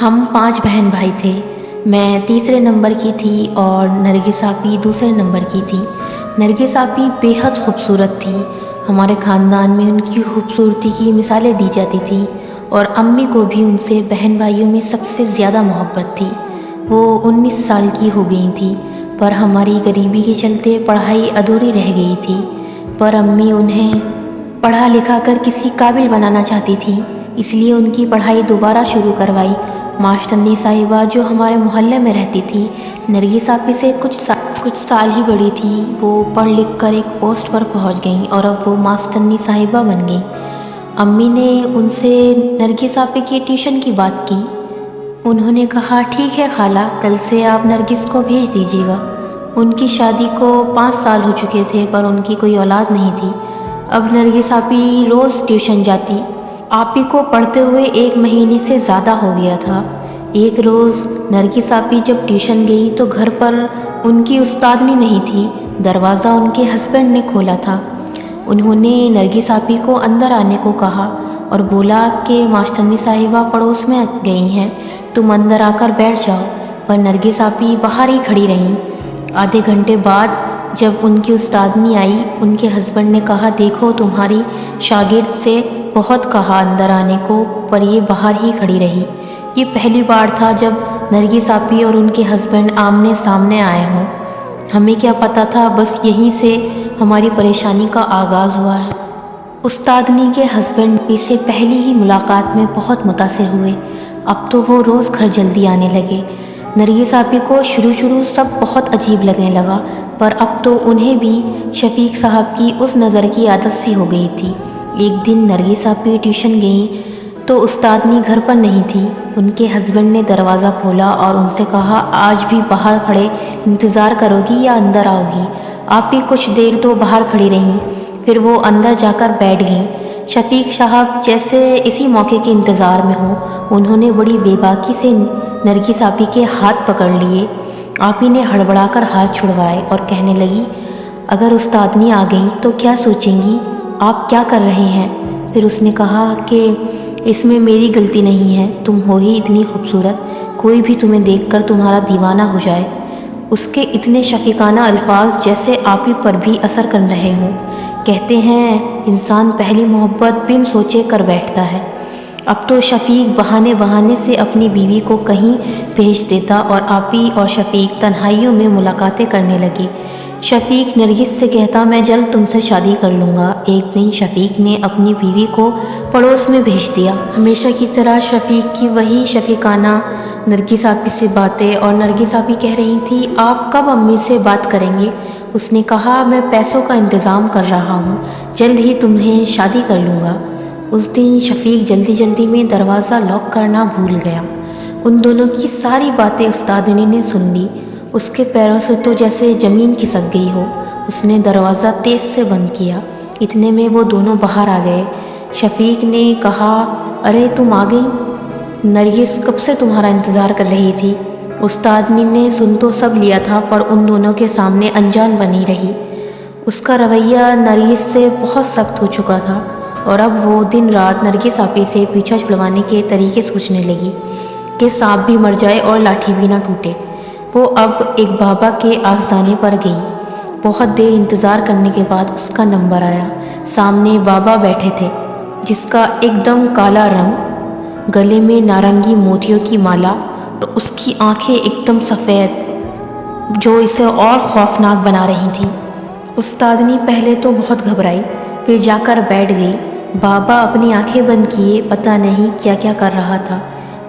ہم 5 بہن بھائی تھے۔ میں تیسرے نمبر کی تھی اور نرگس آپی دوسرے نمبر کی تھی۔ نرگس آپی بے حد خوبصورت تھی۔ ہمارے خاندان میں ان کی خوبصورتی کی مثالیں دی جاتی تھیں اور امی کو بھی ان سے بہن بھائیوں میں سب سے زیادہ محبت تھی۔ وہ 19 سال کی ہو گئی تھی، پر ہماری غریبی کے چلتے پڑھائی ادھوری رہ گئی تھی۔ پر امی انہیں پڑھا لکھا کر کسی قابل بنانا چاہتی تھیں، اس لیے ان کی پڑھائی دوبارہ شروع کروائی۔ ماسٹرنی صاحبہ جو ہمارے محلے میں رہتی تھی، نرگس آپی سے کچھ سال ہی بڑی تھی، وہ پڑھ لکھ کر ایک پوسٹ پر پہنچ گئیں اور اب وہ ماسٹرنی صاحبہ بن گئیں۔ امی نے ان سے نرگس آپی کی ٹیوشن کی بات کی۔ انہوں نے کہا، ٹھیک ہے خالہ، کل سے آپ نرگس کو بھیج دیجیے گا۔ ان کی شادی کو 5 سال ہو چکے تھے، پر ان کی کوئی اولاد نہیں تھی۔ اب نرگس آپی روز ٹیوشن جاتی۔ آپی کو پڑھتے ہوئے 1 مہینے سے زیادہ ہو گیا تھا۔ ایک روز نرگس آپی جب ٹیوشن گئی تو گھر پر ان کی استادنی نہیں تھی۔ دروازہ ان کے ہسبینڈ نے کھولا تھا۔ انہوں نے نرگس آپی کو اندر آنے کو کہا اور بولا کہ ماسٹرنی صاحبہ پڑوس میں گئی ہیں، تم اندر آ کر بیٹھ جاؤ۔ پر نرگس آپی باہر ہی کھڑی رہیں۔ آدھے گھنٹے بعد جب ان کی استادنی آئی، ان کے ہسبینڈ نے کہا، دیکھو تمہاری شاگرد سے بہت کہا اندر آنے کو، پر یہ باہر ہی کھڑی رہی۔ یہ پہلی بار تھا جب نرگس آپی اور ان کے ہسبینڈ آمنے سامنے آئے ہوں۔ ہمیں کیا پتہ تھا، بس یہیں سے ہماری پریشانی کا آغاز ہوا ہے۔ استادنی کے ہسبینڈ اس سے پہلی ہی ملاقات میں بہت متاثر ہوئے۔ اب تو وہ روز گھر جلدی آنے لگے۔ نرگس آپی کو شروع سب بہت عجیب لگنے لگا، پر اب تو انہیں بھی شفیق صاحب کی اس نظر کی عادت سی ہو گئی تھی۔ ایک دن نرگس آپی ٹیوشن گئیں تو استادنی گھر پر نہیں تھی۔ ان کے ہسبینڈ نے دروازہ کھولا اور ان سے کہا، آج بھی باہر کھڑے انتظار کرو گی یا اندر آؤ گی؟ آپی کچھ دیر تو باہر کھڑی رہیں، پھر وہ اندر جا کر بیٹھ گئیں۔ شفیق صاحب جیسے اسی موقع کے انتظار میں ہوں، انہوں نے بڑی بے باکی سے نرگس آپی کے ہاتھ پکڑ لیے۔ آپی نے ہڑبڑا کر ہاتھ چھڑوائے اور کہنے لگی، اگر استادنی آ گئی تو کیا سوچیں گی؟ آپ کیا کر رہے ہیں؟ پھر اس نے کہا کہ اس میں میری غلطی نہیں ہے، تم ہو ہی اتنی خوبصورت، کوئی بھی تمہیں دیکھ کر تمہارا دیوانہ ہو جائے۔ اس کے اتنے شفیقانہ الفاظ جیسے آپی پر بھی اثر کر رہے ہوں۔ کہتے ہیں انسان پہلی محبت بن سوچے کر بیٹھتا ہے۔ اب تو شفیق بہانے سے اپنی بیوی کو کہیں بھیج دیتا اور آپی اور شفیق تنہائیوں میں ملاقاتیں کرنے لگے۔ شفیق نرگس سے کہتا، میں جلد تم سے شادی کر لوں گا۔ ایک دن شفیق نے اپنی بیوی کو پڑوس میں بھیج دیا۔ ہمیشہ کی طرح شفیق کی وہی شفیقانہ نرگس آپی سے باتیں، اور نرگس آپی کہہ رہی تھی، آپ کب امی سے بات کریں گے؟ اس نے کہا، میں پیسوں کا انتظام کر رہا ہوں، جلد ہی تمہیں شادی کر لوں گا۔ اس دن شفیق جلدی میں دروازہ لاک کرنا بھول گیا۔ ان دونوں کی ساری باتیں استادنی نے سن لی۔ اس کے پیروں سے تو جیسے زمین کھسک گئی ہو۔ اس نے دروازہ تیز سے بند کیا۔ اتنے میں وہ دونوں باہر آ گئے۔ شفیق نے کہا، ارے تم آ گئی، نرگس کب سے تمہارا انتظار کر رہی تھی۔ استادنی نے سن تو سب لیا تھا، پر ان دونوں کے سامنے انجان بنی رہی۔ اس کا رویہ نرگس سے بہت سخت ہو چکا تھا، اور اب وہ دن رات نرگس آپی سے پیچھا چھڑوانے کے طریقے سوچنے لگی کہ سانپ بھی مر جائے اور لاٹھی بھی نہ ٹوٹے۔ وہ اب ایک بابا کے آستانے پر گئی۔ بہت دیر انتظار کرنے کے بعد اس کا نمبر آیا۔ سامنے بابا بیٹھے تھے، جس کا ایک دم کالا رنگ، گلے میں نارنگی موتیوں کی مالا، اور اس کی آنکھیں ایک دم سفید جو اسے اور خوفناک بنا رہی تھیں۔ استادنی پہلے تو بہت گھبرائی، پھر جا کر بیٹھ گئی۔ بابا اپنی آنکھیں بند کیے پتہ نہیں کیا کر رہا تھا۔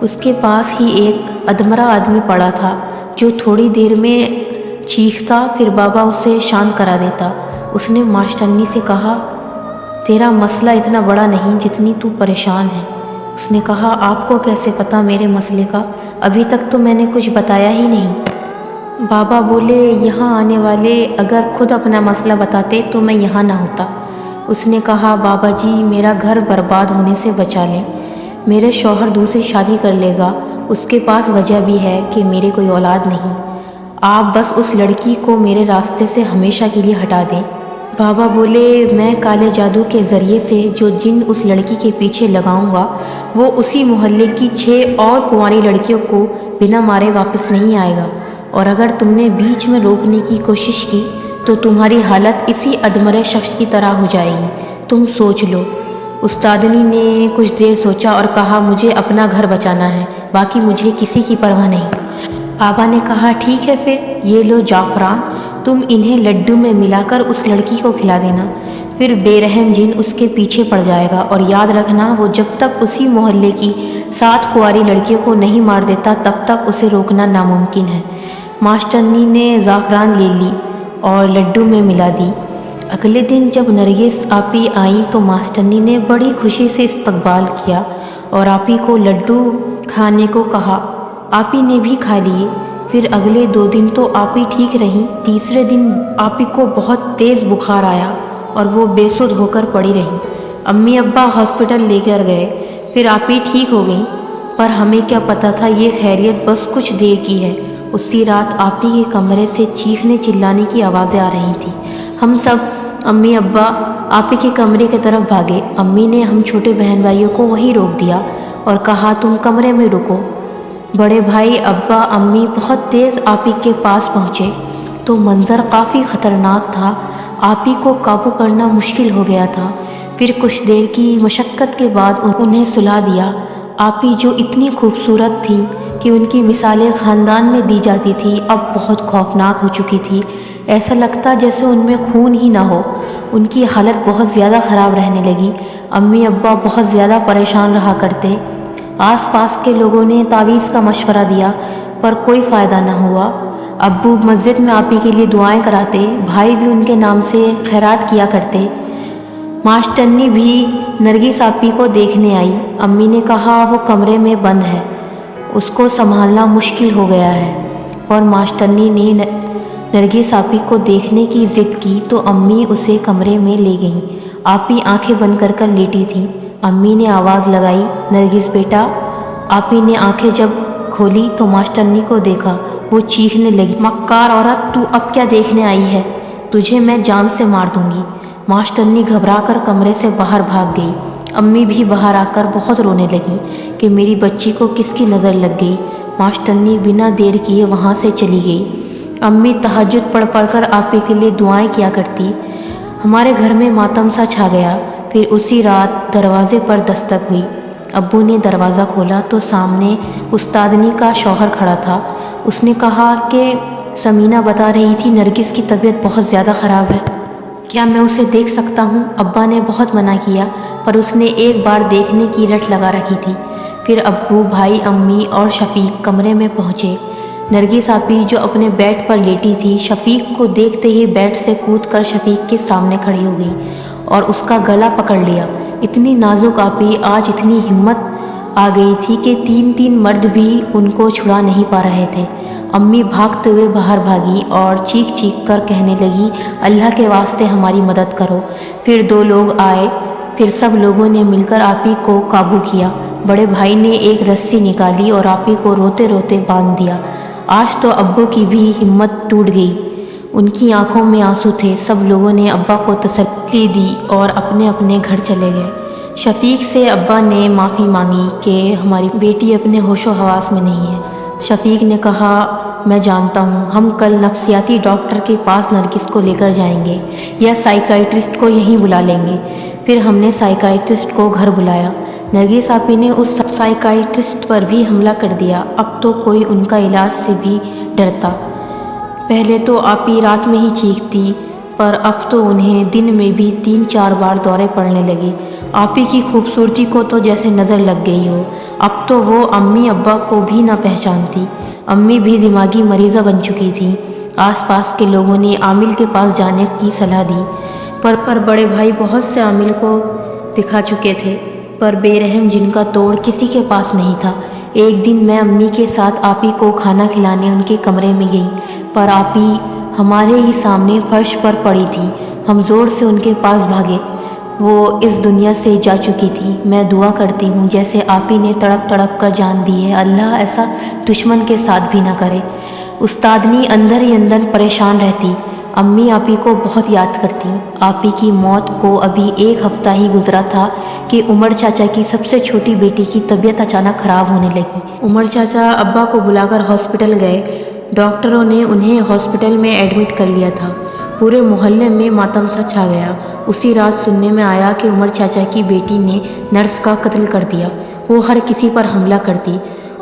اس کے پاس ہی ایک ادمرا آدمی پڑا تھا جو تھوڑی دیر میں چیختا، پھر بابا اسے شانت کرا دیتا۔ اس نے ماسٹرنی سے کہا، تیرا مسئلہ اتنا بڑا نہیں جتنی تو پریشان ہے۔ اس نے کہا، آپ کو کیسے پتا میرے مسئلے کا؟ ابھی تک تو میں نے کچھ بتایا ہی نہیں۔ بابا بولے، یہاں آنے والے اگر خود اپنا مسئلہ بتاتے تو میں یہاں نہ ہوتا۔ اس نے کہا، بابا جی میرا گھر برباد ہونے سے بچا لیں، میرے شوہر دوسری شادی کر لے گا، اس کے پاس وجہ بھی ہے کہ میرے کوئی اولاد نہیں، آپ بس اس لڑکی کو میرے راستے سے ہمیشہ کے لیے ہٹا دیں۔ بابا بولے میں کالے جادو کے ذریعے سے جو جن اس لڑکی کے پیچھے لگاؤں گا وہ اسی محلے کی 6 اور کنواری لڑکیوں کو بنا مارے واپس نہیں آئے گا، اور اگر تم نے بیچ میں روکنے کی کوشش کی تو تمہاری حالت اسی ادمرے شخص کی طرح ہو جائے گی، تم سوچ لو۔ استادنی نے کچھ دیر سوچا اور کہا مجھے اپنا گھر بچانا ہے، باقی مجھے کسی کی پرواہ نہیں۔ بابا نے کہا ٹھیک ہے پھر یہ لو جعفران، تم انہیں لڈو میں ملا کر اس لڑکی کو کھلا دینا، پھر بے رحم جن اس کے پیچھے پڑ جائے گا، اور یاد رکھنا وہ جب تک اسی محلے کی 7 کنواری لڑکیوں کو نہیں مار دیتا تب تک اسے روکنا ناممکن ہے۔ ماسٹرنی نے زعفران لے لی اور لڈو میں ملا دی۔ اگلے دن جب نرگس آپی آئیں تو ماسٹرنی نے بڑی خوشی سے استقبال کیا اور آپی کو لڈو کھانے کو کہا۔ آپی نے بھی کھا لیے۔ پھر اگلے 2 دن تو آپی ٹھیک رہیں۔ تیسرے دن آپی کو بہت تیز بخار آیا اور وہ بے سدھ ہو کر پڑی رہیں۔ امی ابا ہاسپٹل لے کر گئے، پھر آپی ٹھیک ہو گئیں، پر ہمیں کیا پتہ تھا یہ خیریت بس کچھ دیر کی ہے۔ اسی رات آپی کے کمرے سے چیخنے چلانے کی آوازیں آ رہی تھیں۔ ہم سب امی ابا آپی کے کمرے کی طرف بھاگے۔ امی نے ہم چھوٹے بہن بھائیوں کو وہیں روک دیا اور کہا تم کمرے میں رکو۔ بڑے بھائی ابا امی بہت تیز آپی کے پاس پہنچے تو منظر کافی خطرناک تھا۔ آپی کو قابو کرنا مشکل ہو گیا تھا۔ پھر کچھ دیر کی مشقت کے بعد انہیں سلا دیا۔ آپی جو اتنی خوبصورت تھی کہ ان کی مثالیں خاندان میں دی جاتی تھی اب بہت خوفناک ہو چکی تھی۔ ایسا لگتا جیسے ان میں خون ہی نہ ہو۔ ان کی حالت بہت زیادہ خراب رہنے لگی۔ امی ابا بہت زیادہ پریشان رہا کرتے۔ آس پاس کے لوگوں نے تعویذ کا مشورہ دیا پر کوئی فائدہ نہ ہوا۔ ابو مسجد میں آپی کے لیے دعائیں کراتے، بھائی بھی ان کے نام سے خیرات کیا کرتے۔ ماسٹرنی بھی نرگس آپی کو دیکھنے آئی۔ امی نے کہا وہ کمرے میں بند ہے، اس کو سنبھالنا مشکل ہو گیا ہے، اور ماسٹرنی نے نرگس آپی کو دیکھنے کی ضد کی تو امی اسے کمرے میں لے گئیں۔ آپی آنکھیں بند کر لیٹی تھی۔ امی نے آواز لگائی نرگس بیٹا۔ آپی نے آنکھیں جب کھولی تو ماسٹرنی کو دیکھا۔ وہ چیخنے لگی مکار عورت، تو اب کیا دیکھنے آئی ہے؟ تجھے میں جان سے مار دوں گی۔ ماسٹرنی گھبرا کر کمرے سے باہر بھاگ گئی۔ امی بھی باہر آ کر بہت رونے لگی کہ میری بچی کو کس کی نظر لگ گئی۔ ماسٹرنی بنا دیر کیے وہاں سے چلی گئی۔ امی تہجد پڑھ کر آپی کے لیے دعائیں کیا کرتی۔ ہمارے گھر میں ماتم سا چھا گیا۔ پھر اسی رات دروازے پر دستک ہوئی۔ ابو نے دروازہ کھولا تو سامنے استادنی کا شوہر کھڑا تھا۔ اس نے کہا کہ سمینہ بتا رہی تھی نرگس کی طبیعت بہت زیادہ خراب ہے، کیا میں اسے دیکھ سکتا ہوں؟ ابا نے بہت منع کیا پر اس نے ایک بار دیکھنے کی رٹ لگا رکھی تھی۔ پھر ابو، بھائی، امی اور شفیق کمرے میں پہنچے۔ نرگس آپی جو اپنے بیڈ پر لیٹی تھی شفیق کو دیکھتے ہی بیڈ سے کود کر شفیق کے سامنے کھڑی ہو گئی اور اس کا گلا پکڑ لیا۔ اتنی نازک آپی آج اتنی ہمت آ گئی تھی کہ 3 مرد بھی ان کو چھڑا نہیں پا رہے تھے۔ امی بھاگتے ہوئے باہر بھاگی اور چیخ چیخ کر کہنے لگی اللہ کے واسطے ہماری مدد کرو۔ پھر 2 لوگ آئے، پھر سب لوگوں نے مل کر آپی کو قابو کیا۔ بڑے بھائی نے ایک رسی نکالی اور آپی کو روتے روتے باندھ دیا۔ آج تو ابو کی بھی ہمت ٹوٹ گئی، ان کی آنکھوں میں آنسو تھے۔ سب لوگوں نے ابا کو تسلی دی اور اپنے اپنے گھر چلے گئے۔ شفیق سے ابا نے معافی مانگی کہ ہماری بیٹی اپنے ہوش و حواس میں نہیں ہے۔ شفیق نے کہا میں جانتا ہوں، ہم کل نفسیاتی ڈاکٹر کے پاس نرگس کو لے کر جائیں گے یا سائیکائٹرسٹ کو یہیں بلا لیں گے۔ پھر ہم نے سائیکائٹرسٹ کو گھر بلایا۔ نرگس آپی نے اس سائیکائٹرسٹ پر بھی حملہ کر دیا۔ اب تو کوئی ان کا علاج سے بھی ڈرتا۔ پہلے تو آپی رات میں ہی چیختی پر اب تو انہیں دن میں بھی 3-4 بار دورے پڑنے لگے۔ آپی کی خوبصورتی کو تو جیسے نظر لگ گئی ہو۔ اب تو وہ امی ابا کو بھی نہ پہچانتی۔ امی بھی دماغی مریضہ بن چکی تھی۔ آس پاس کے لوگوں نے عامل کے پاس جانے کی صلاح دی پر بڑے بھائی بہت سے عامل کو دکھا چکے تھے پر بے رحم جن کا توڑ کسی کے پاس نہیں تھا۔ ایک دن میں امی کے ساتھ آپی کو کھانا کھلانے ان کے کمرے میں گئی پر آپی ہمارے ہی سامنے فرش پر پڑی تھی۔ ہم زور سے ان کے پاس بھاگے۔ وہ اس دنیا سے جا چکی تھی۔ میں دعا کرتی ہوں جیسے آپی نے تڑپ تڑپ کر جان دی ہے، اللہ ایسا دشمن کے ساتھ بھی نہ کرے۔ استادنی اندر ہی اندر پریشان رہتی۔ امی آپی کو بہت یاد کرتی۔ آپی کی موت کو ابھی 1 ہفتہ ہی گزرا تھا کہ عمر چاچا کی سب سے چھوٹی بیٹی کی طبیعت اچانک خراب ہونے لگی۔ عمر چاچا ابا کو بلا کر ہاسپٹل گئے۔ ڈاکٹروں نے انہیں ہاسپٹل میں ایڈمٹ کر لیا تھا۔ پورے محلے میں ماتم سا چھا گیا۔ اسی رات سننے میں آیا کہ عمر چاچا کی بیٹی نے نرس کا قتل کر دیا۔ وہ ہر کسی پر حملہ کرتی۔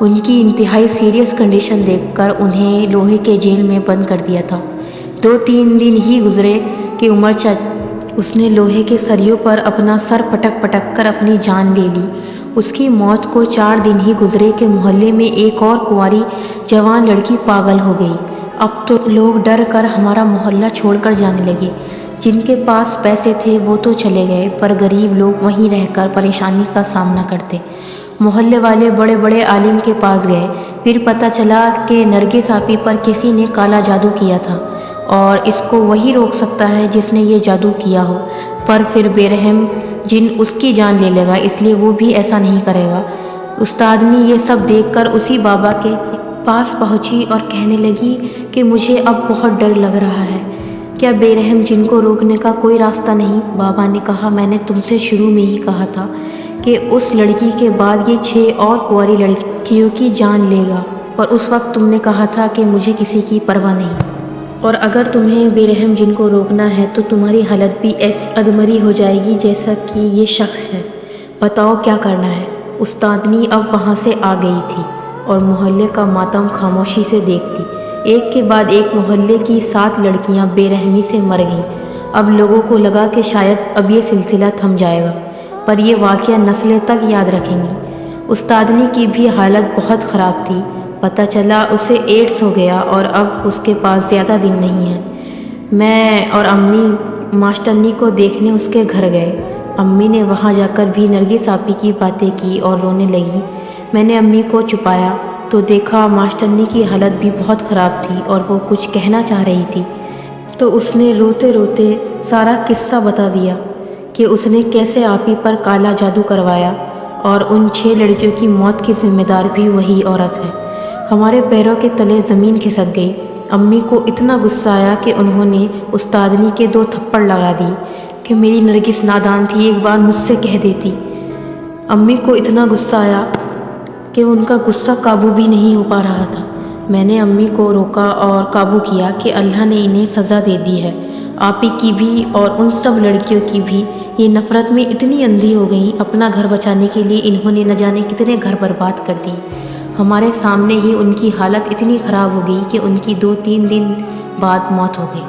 ان کی انتہائی سیریس کنڈیشن دیکھ کر انہیں لوہے کے جیل میں بند کر دیا تھا۔ 2-3 دن ہی گزرے کہ عمر چاچا اس نے لوہے کے سریوں پر اپنا سر پٹک پٹک کر اپنی جان لے لی۔ اس کی موت کو 4 دن ہی گزرے کہ محلے میں ایک اور کنواری جوان لڑکی پاگل ہو گئی۔ اب تو لوگ ڈر کر ہمارا محلہ چھوڑ کر جانے لگے۔ جن کے پاس پیسے تھے وہ تو چلے گئے، پر غریب لوگ وہیں رہ کر پریشانی کا سامنا کرتے۔ محلے والے بڑے بڑے عالم کے پاس گئے۔ پھر پتہ چلا کہ نرگس آپی پر کسی نے کالا جادو کیا تھا اور اس کو وہی روک سکتا ہے جس نے یہ جادو کیا ہو، پر پھر بے رحم جن اس کی جان لے لے گا، اس لیے وہ بھی ایسا نہیں کرے گا۔ استادنی یہ سب دیکھ کر اسی بابا کے پاس پہنچی اور کہنے لگی کہ مجھے اب بہت ڈر لگ رہا ہے، کیا بے رحم جن کو روکنے کا کوئی راستہ نہیں؟ بابا نے کہا، میں نے تم سے شروع میں ہی کہا تھا کہ اس لڑکی کے بعد یہ 6 اور کنواری لڑکیوں کی جان لے گا، پر اس وقت تم نے کہا تھا کہ مجھے کسی کی پرواہ نہیں، اور اگر تمہیں بے رحم جن کو روکنا ہے تو تمہاری حالت بھی ایسی ادمری ہو جائے گی جیسا کہ یہ شخص ہے۔ بتاؤ کیا کرنا ہے؟ استادنی اب وہاں سے آ گئی تھی اور محلے کا ماتم خاموشی سے دیکھتی۔ ایک کے بعد ایک محلے کی 7 لڑکیاں بے رحمی سے مر گئیں۔ اب لوگوں کو لگا کہ شاید اب یہ سلسلہ تھم جائے گا، پر یہ واقعہ نسلیں تک یاد رکھیں گی۔ استادنی کی بھی حالت بہت خراب تھی۔ پتہ چلا اسے ایڈز ہو گیا اور اب اس کے پاس زیادہ دن نہیں ہیں۔ میں اور امی ماسٹرنی کو دیکھنے اس کے گھر گئے۔ امی نے وہاں جا کر بھی نرگس آپی کی باتیں کی اور رونے لگی۔ میں نے امی کو چھپایا تو دیکھا ماسٹرنی کی حالت بھی بہت خراب تھی اور وہ کچھ کہنا چاہ رہی تھی، تو اس نے روتے روتے سارا قصہ بتا دیا کہ اس نے کیسے آپی پر کالا جادو کروایا اور ان 6 لڑکیوں کی موت کی ذمہ دار بھی وہی عورت ہے۔ ہمارے پیروں کے تلے زمین کھسک گئی۔ امی کو اتنا غصہ آیا کہ انہوں نے استادنی کے 2 تھپڑ لگا دی کہ میری نرگس نادان تھی، ایک بار مجھ سے کہہ دیتی۔ امی کو اتنا غصہ آیا کہ ان کا غصہ قابو بھی نہیں ہو پا رہا تھا۔ میں نے امی کو روکا اور قابو کیا کہ اللہ نے انہیں سزا دے دی ہے، آپی کی بھی اور ان سب لڑکیوں کی بھی۔ یہ نفرت میں اتنی اندھی ہو گئیں، اپنا گھر بچانے کے لیے انہوں نے نہ جانے کتنے گھر برباد کر دی۔ ہمارے سامنے ہی ان کی حالت اتنی خراب ہو گئی کہ ان کی 2-3 دن بعد موت ہو گئی۔